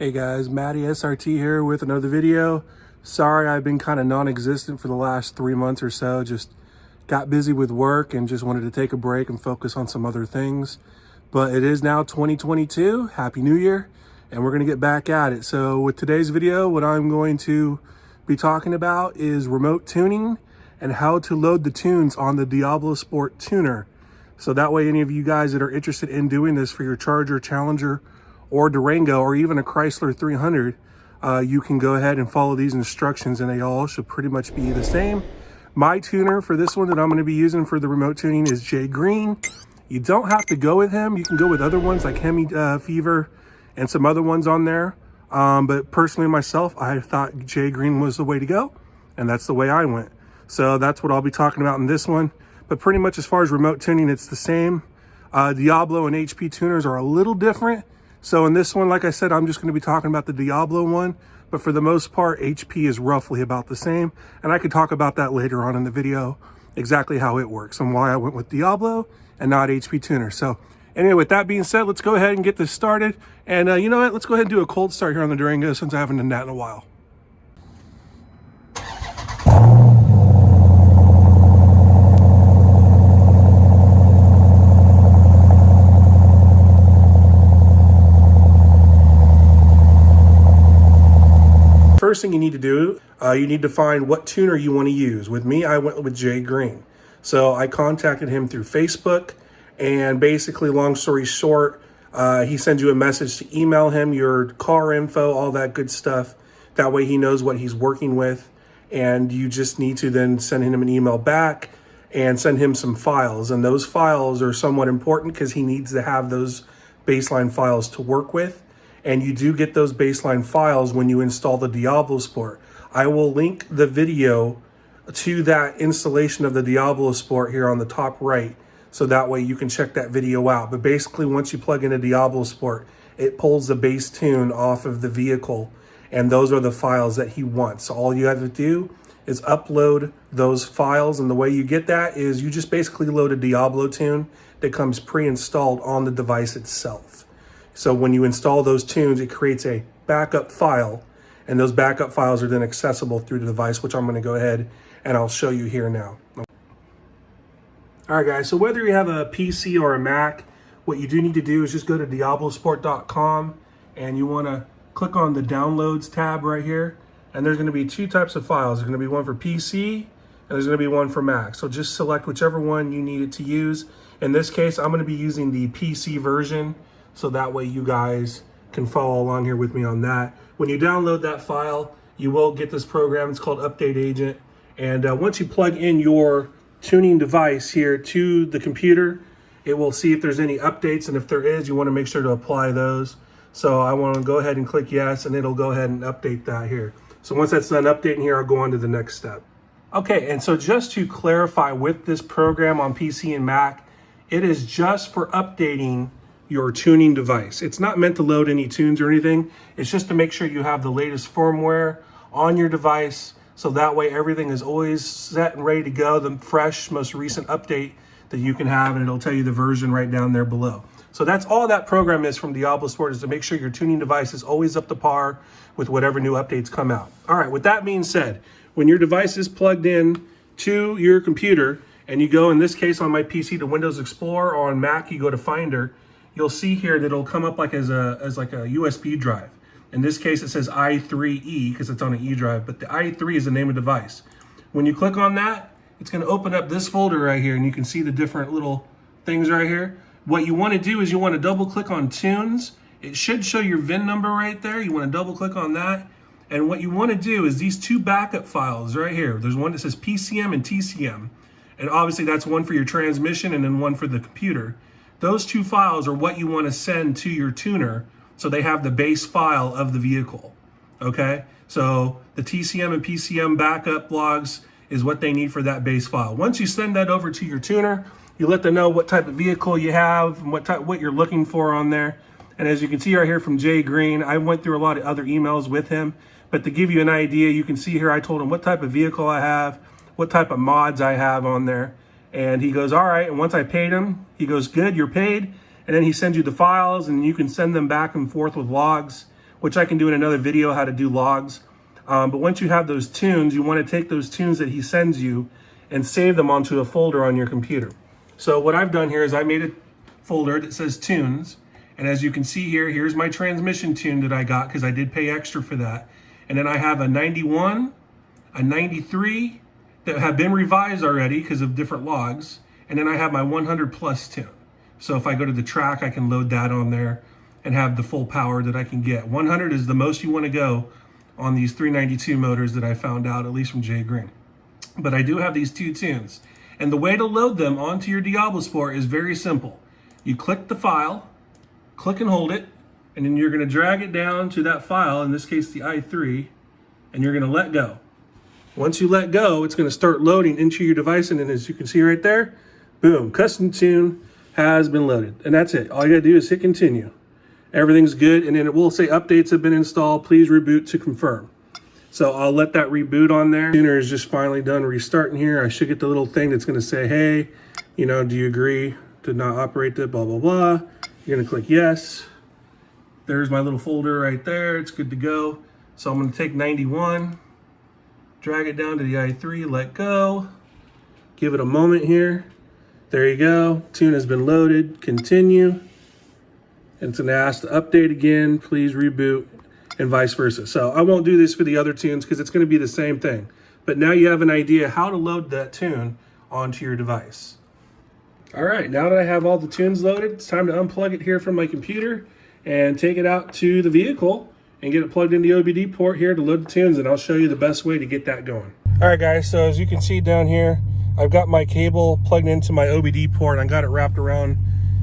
Hey guys, Matty SRT here with another video. Sorry I've been kind of non-existent for the last 3 months or so. Just got busy with work and just wanted to take a break and focus on some other things. But it is now 2022. Happy New Year. And we're going to get back at it. So with today's video, what I'm going to be talking about is remote tuning and how to load the tunes on the DiabloSport tuner. So that way any of you guys that are interested in doing this for your Charger, Challenger, or Durango, or even a Chrysler 300, you can go ahead and follow these instructions and they all should pretty much be the same. My tuner for this one that I'm going to be using for the remote tuning is Jay Greene. You don't have to go with him. You can go with other ones like Hemi Fever and some other ones on there. But personally myself, I thought Jay Greene was the way to go, and that's the way I went. So that's what I'll be talking about in this one. But pretty much as far as remote tuning, it's the same. Diablo and HP tuners are a little different. So in this one, like I said, I'm just going to be talking about the Diablo one, but for the most part, HP is roughly about the same. And I could talk about that later on in the video, exactly how it works and why I went with Diablo and not HP tuner. So anyway, with that being said, let's go ahead and get this started. And you know what, let's go ahead and do a cold start here on the Durango since I haven't done that in a while. First thing you need to do, you need to find what tuner you want to use. With me, I went with Jay Greene. So I contacted him through Facebook, and basically, long story short, he sends you a message to email him your car info, all that good stuff. That way he knows what he's working with, and you just need to then send him an email back and send him some files. And those files are somewhat important because he needs to have those baseline files to work with. And you do get those baseline files when you install the DiabloSport. I will link the video to that installation of the DiabloSport here on the top right, so that way you can check that video out. But basically, once you plug in a DiabloSport, it pulls the base tune off of the vehicle, and those are the files that he wants. So all you have to do is upload those files, and the way you get that is you just basically load a Diablo tune that comes pre-installed on the device itself. So when you install those tunes, it creates a backup file, and those backup files are then accessible through the device, which I'm going to go ahead and I'll show you here now. All right, guys, so whether you have a PC or a Mac, what you do need to do is just go to DiabloSport.com, and you want to click on the Downloads tab right here, and there's going to be two types of files. There's going to be one for PC, and there's going to be one for Mac. So just select whichever one you need it to use. In this case, I'm going to be using the PC version, so that way you guys can follow along here with me on that. When you download that file, you will get this program. It's called Update Agent. And once you plug in your tuning device here to the computer, it will see if there's any updates. And if there is, you want to make sure to apply those. So I want to go ahead and click yes, and it'll go ahead and update that here. So once that's done updating here, I'll go on to the next step. Okay, and so just to clarify with this program on PC and Mac, it is just for updating your tuning device. It's not meant to load any tunes or anything. It's just to make sure you have the latest firmware on your device, so that way everything is always set and ready to go, the fresh, most recent update that you can have, and it'll tell you the version right down there below. So that's all that program is from DiabloSport, is to make sure your tuning device is always up to par with whatever new updates come out. All right, with that being said, when your device is plugged in to your computer, and you go, in this case on my PC, to Windows Explorer, or on Mac, you go to Finder, you'll see here that it'll come up like as like a USB drive. In this case, it says i3E because it's on an E drive, but the i3 is the name of the device. When you click on that, it's going to open up this folder right here, and you can see the different little things right here. What you want to do is you want to double click on tunes. It should show your VIN number right there. You want to double click on that. And what you want to do is these two backup files right here. There's one that says PCM and TCM. And obviously that's one for your transmission and then one for the computer. Those two files are what you want to send to your tuner, so they have the base file of the vehicle, okay? So the TCM and PCM backup logs is what they need for that base file. Once you send that over to your tuner, you let them know what type of vehicle you have and what you're looking for on there. And as you can see right here from Jay Greene, I went through a lot of other emails with him, but to give you an idea, you can see here I told him what type of vehicle I have, what type of mods I have on there. And he goes, all right. And once I paid him, he goes, good, you're paid. And then he sends you the files, and you can send them back and forth with logs which I can do in another video, how to do logs. But once you have those tunes, you want to take those tunes that he sends you and save them onto a folder on your computer. So what I've done here is I made a folder that says tunes. And as you can see here, here's my transmission tune that I got because I did pay extra for that. And then I have a 91, a 93 that have been revised already because of different logs. And then I have my 100 plus tune. So if I go to the track, I can load that on there and have the full power that I can get. 100 is the most you want to go on these 392 motors that I found out, at least from Jay Greene. But I do have these two tunes. And the way to load them onto your DiabloSport is very simple. You click the file, click and hold it, and then you're going to drag it down to that file, in this case the i3, and you're going to let go. Once you let go, it's going to start loading into your device, and then as you can see right there, boom, custom tune has been loaded. And that's it. All you got to do is hit continue. Everything's good, and then it will say updates have been installed. Please reboot to confirm. So I'll let that reboot on there. Tuner is just finally done restarting here. I should get the little thing that's going to say, hey, you know, do you agree to not operate that, blah, blah, blah. You're going to click yes. There's my little folder right there. It's good to go. So I'm going to take 91, drag it down to the i3, let go. Give it a moment here. There you go. Tune has been loaded. Continue. And it's going to ask to update again. Please reboot, and vice versa. So I won't do this for the other tunes because it's going to be the same thing. But now you have an idea how to load that tune onto your device. All right, now that I have all the tunes loaded, it's time to unplug it here from my computer and take it out to the vehicle and get it plugged in the OBD port here to load the tunes, and I'll show you the best way to get that going. All right, guys, so as you can see down here, I've got my cable plugged into my OBD port. I got it wrapped around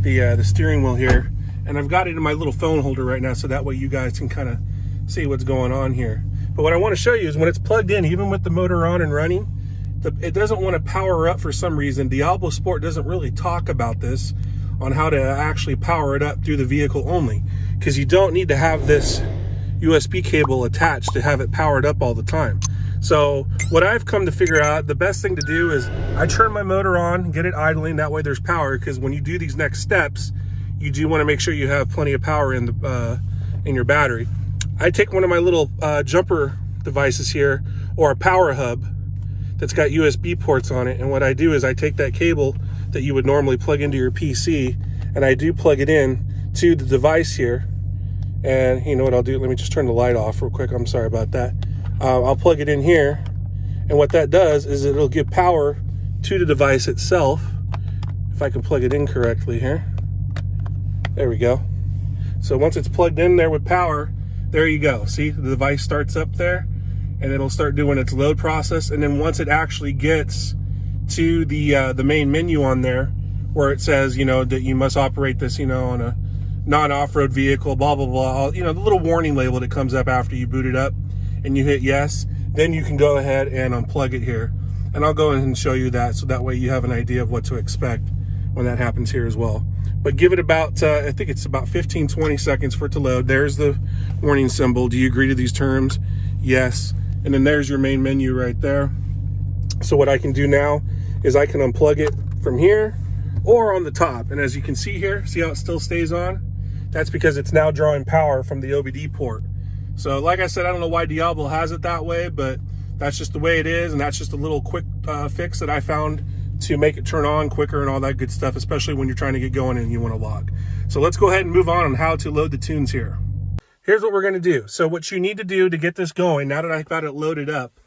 the steering wheel here, and I've got it in my little phone holder right now, so that way you guys can kind of see what's going on here. But what I want to show you is when it's plugged in, even with the motor on and running, it doesn't want to power up for some reason. DiabloSport doesn't really talk about this on how to actually power it up through the vehicle only, because you don't need to have this USB cable attached to have it powered up all the time. So what I've come to figure out, the best thing to do is I turn my motor on, get it idling, that way there's power, because when you do these next steps, you do want to make sure you have plenty of power in your battery. I take one of my little jumper devices here, or a power hub that's got USB ports on it, and what I do is I take that cable that you would normally plug into your PC, and I do plug it in to the device here. And you know what I'll do? Let me just turn the light off real quick. I'm sorry about that. I'll plug it in here, and what that does is it'll give power to the device itself. If I can plug it in correctly here. There we go. So once it's plugged in there with power, there you go. See, the device starts up there, and it'll start doing its load process. And then once it actually gets to the main menu on there, where it says, you know, that you must operate this, you know, on a non-off-road vehicle, blah, blah, blah, you know, the little warning label that comes up after you boot it up and you hit yes, then you can go ahead and unplug it here. And I'll go ahead and show you that, so that way you have an idea of what to expect when that happens here as well. But give it about, I think it's about 15, 20 seconds for it to load. There's the warning symbol. Do you agree to these terms? Yes. And then there's your main menu right there. So what I can do now is I can unplug it from here or on the top. And as you can see here, see how it still stays on? That's because it's now drawing power from the OBD port. So like I said, I don't know why Diablo has it that way, but that's just the way it is. And that's just a little quick fix that I found to make it turn on quicker and all that good stuff, especially when you're trying to get going and you want to log. So let's go ahead and move on how to load the tunes here. Here's what we're going to do. So what you need to do to get this going, now that I've got it loaded up,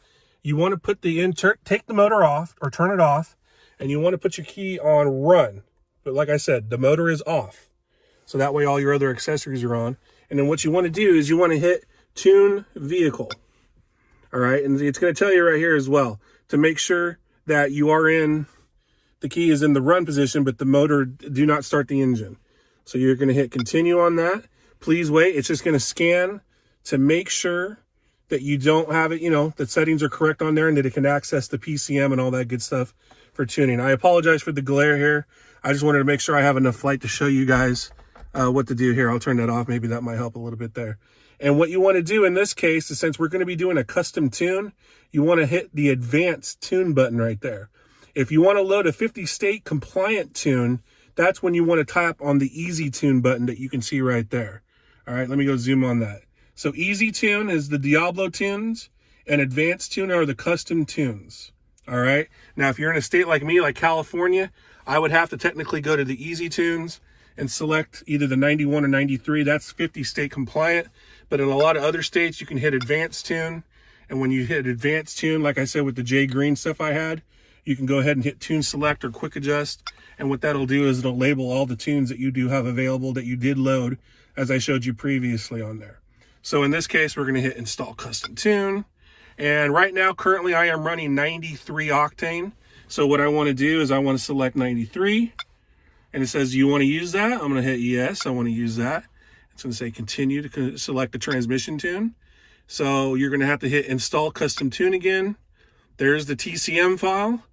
you want to put the take the motor off or turn it off, and you want to put your key on run. But like I said, the motor is off. So that way all your other accessories are on. And then what you want to do is you want to hit tune vehicle. All right. And it's going to tell you right here as well to make sure that you are in, the key is in the run position, but the motor, do not start the engine. So you're going to hit continue on that. Please wait. It's just going to scan to make sure that you don't have it, you know, that settings are correct on there and that it can access the PCM and all that good stuff for tuning. I apologize for the glare here. I just wanted to make sure I have enough light to show you guys what to do here. I'll turn that off. Maybe that might help a little bit there. And what you want to do in this case is, since we're going to be doing a custom tune, you want to hit the advanced tune button right there. If you want to load a 50 state compliant tune, that's when you want to tap on the easy tune button that you can see right there. All right, let me go zoom on that. So easy tune is the Diablo tunes, and advanced tune are the custom tunes. All right. Now, if you're in a state like me, like California, I would have to technically go to the easy tunes and select either the 91 or 93. That's 50 state compliant. But in a lot of other states, you can hit advanced tune. And when you hit advanced tune, like I said with the Jay Greene stuff I had, you can go ahead and hit tune select or quick adjust. And what that'll do is it'll label all the tunes that you do have available that you did load, as I showed you previously on there. So in this case, we're going to hit install custom tune. And right now, currently I am running 93 octane. So what I want to do is I want to select 93. And it says, you want to use that? I'm going to hit yes, I want to use that. It's going to say continue to select the transmission tune. So you're going to have to hit install custom tune again. There's the TCM file.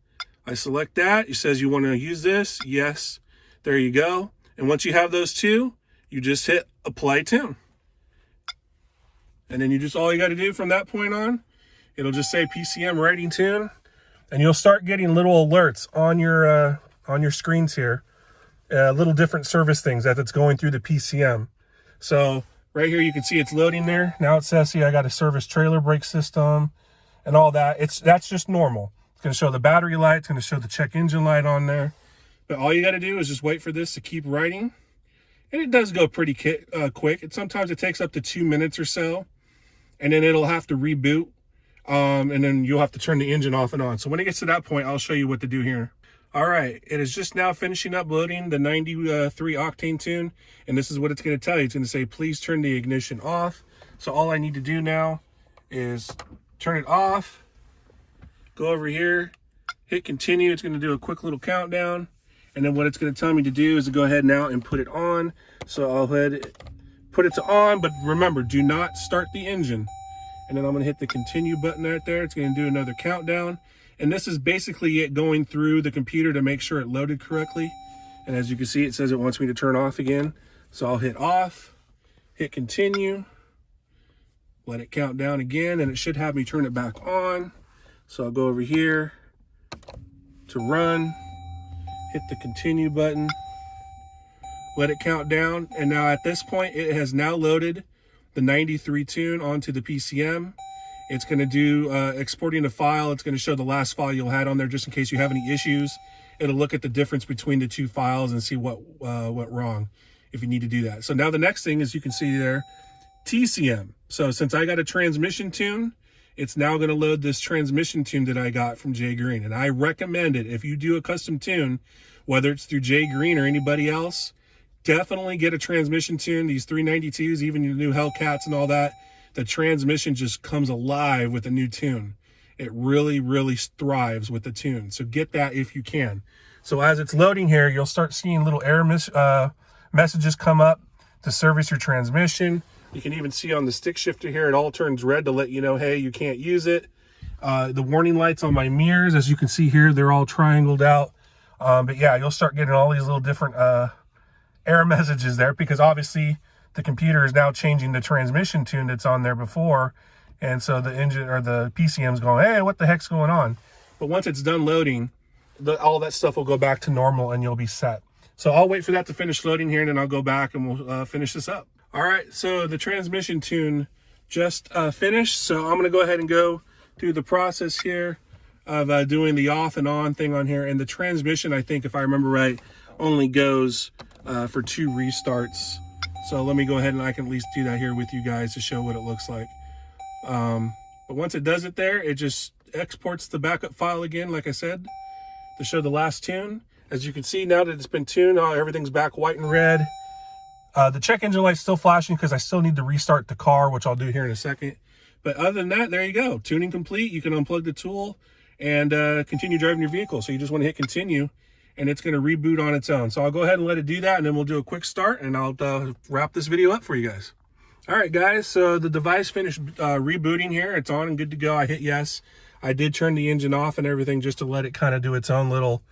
I select that. It says you want to use this. Yes. There you go. And once you have those two, you just hit apply tune. And then all you got to do from that point on, it'll just say PCM writing tune. And you'll start getting little alerts on your screens here. Little different service things that it's going through the PCM. So right here, you can see it's loading there. Now it says, see, I got a service trailer brake system and all that. That's just normal. It's going to show the battery light. It's going to show the check engine light on there. But all you got to do is just wait for this to keep writing. And it does go pretty quick. Sometimes it takes up to 2 minutes or so. And then it'll have to reboot. And then you'll have to turn the engine off and on. So when it gets to that point, I'll show you what to do here. All right, it is just now finishing up loading the 93 octane tune, and this is what it's going to tell you. It's going to say, please turn the ignition off. So all I need to do now is turn it off, go over here, hit continue. It's going to do a quick little countdown, and then what it's going to tell me to do is to go ahead now and put it on. So I'll go ahead, put it to on, but remember, do not start the engine. And then I'm going to hit the continue button right there. It's going to do another countdown. And this is basically it going through the computer to make sure it loaded correctly. And as you can see, it says it wants me to turn off again. So I'll hit off, hit continue, let it count down again, and it should have me turn it back on. So I'll go over here to run, hit the continue button, let it count down. And now at this point, it has now loaded the 93 tune onto the PCM. It's going to do exporting a file. It's going to show the last file you had on there just in case you have any issues. It'll look at the difference between the two files and see what went wrong if you need to do that. So now the next thing is you can see there, TCM. So since I got a transmission tune, it's now going to load this transmission tune that I got from Jay Greene. And I recommend it. If you do a custom tune, whether it's through Jay Greene or anybody else, definitely get a transmission tune. These 392s, even your new Hellcats and all that, the transmission just comes alive with a new tune. It really, really thrives with the tune. So get that if you can. So as it's loading here, you'll start seeing little error messages come up to service your transmission. You can even see on the stick shifter here, it all turns red to let you know, hey, you can't use it. The warning lights on my mirrors, as you can see here, they're all triangled out. But yeah, you'll start getting all these little different error messages there because obviously the computer is now changing the transmission tune that's on there before. And so the engine or the PCM is going, hey, what the heck's going on? But once it's done loading, all that stuff will go back to normal and you'll be set. So I'll wait for that to finish loading here and then I'll go back and we'll finish this up. All right, so the transmission tune just finished. So I'm gonna go ahead and go through the process here of doing the off and on thing on here. And the transmission, I think, if I remember right, only goes for 2 restarts. So let me go ahead and I can at least do that here with you guys to show what it looks like. But once it does it there, it just exports the backup file again, like I said, to show the last tune. As you can see, now that it's been tuned, everything's back white and red. The check engine light's still flashing because I still need to restart the car, which I'll do here in a second. But other than that, there you go. Tuning complete. You can unplug the tool and continue driving your vehicle. So you just want to hit continue and it's going to reboot on its own. So I'll go ahead and let it do that and then we'll do a quick start and I'll wrap this video up for you guys. All right, guys, so the device finished rebooting here. It's on and good to go. I hit yes. I did turn the engine off and everything just to let it kind of do its own little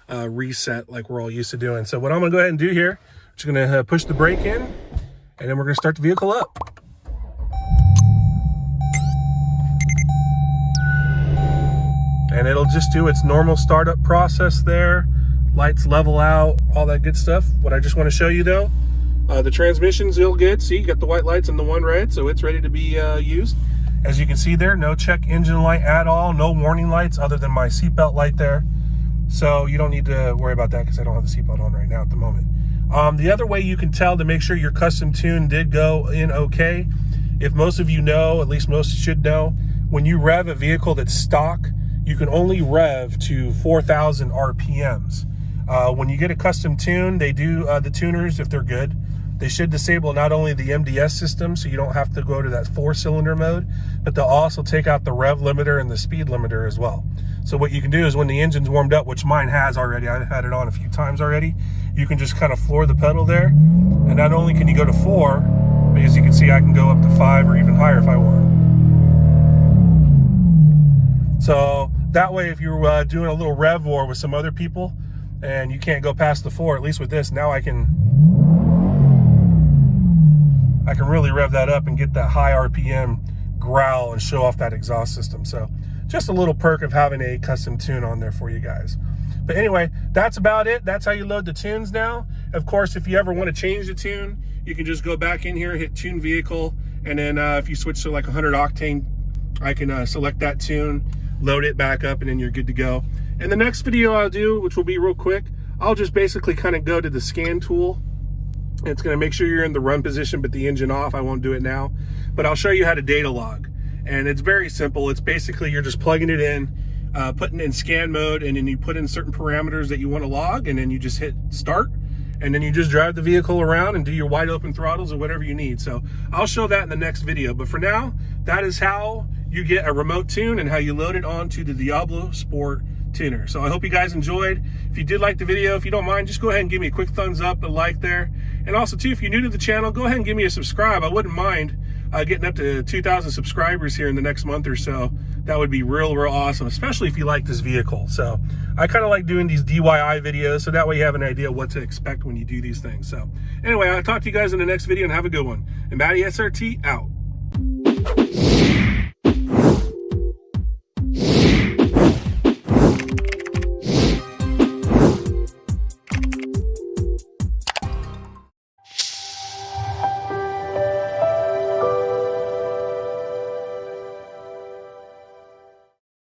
reset like we're all used to doing. So what I'm going to go ahead and do here, I'm just going to push the brake in and then we're going to start the vehicle up. And it'll just do its normal startup process there. Lights level out, all that good stuff. What I just want to show you though, The transmission's still good. See, you got the white lights and the one red, so it's ready to be used. As you can see there, no check engine light at all, no warning lights other than my seatbelt light there. So you don't need to worry about that because I don't have the seatbelt on right now at the moment. The other way you can tell to make sure your custom tune did go in okay, if most of you know, at least most should know, when you rev a vehicle that's stock, you can only rev to 4,000 RPMs. When you get a custom tune, they do, the tuners, if they're good, they should disable not only the MDS system, so you don't have to go to that 4-cylinder mode, but they'll also take out the rev limiter and the speed limiter as well. So what you can do is when the engine's warmed up, which mine has already, I've had it on a few times already, you can just kind of floor the pedal there. And not only can you go to 4, but as you can see, I can go up to 5 or even higher if I want. So that way, if you're doing a little rev war with some other people and you can't go past the 4, at least with this, now I can really rev that up and get that high RPM growl and show off that exhaust system. So just a little perk of having a custom tune on there for you guys. But anyway, that's about it. That's how you load the tunes now. Of course, if you ever want to change the tune, you can just go back in here, hit tune vehicle, and then if you switch to like 100 octane, I can select that tune, load it back up, and then you're good to go. And the next video I'll do, which will be real quick, I'll just basically kind of go to the scan tool. It's going to make sure you're in the run position, but the engine off. I won't do it now, but I'll show you how to data log. And it's very simple. It's basically you're just plugging it in, putting it in scan mode, and then you put in certain parameters that you want to log, and then you just hit start, and then you just drive the vehicle around and do your wide open throttles or whatever you need. So I'll show that in the next video. But for now, that is how you get a remote tune and how you load it onto the DiabloSport tuner. So I hope you guys enjoyed. If you did like the video, if you don't mind, just go ahead and give me a quick thumbs up, a like there. And also too, if you're new to the channel, go ahead and give me a subscribe. I wouldn't mind getting up to 2,000 subscribers here in the next month or so. That would be real awesome, especially if you like this vehicle. So I kind of like doing these DIY videos, so that way you have an idea what to expect when you do these things. So anyway, I'll talk to you guys in the next video, and have a good one. And Matty SRT out.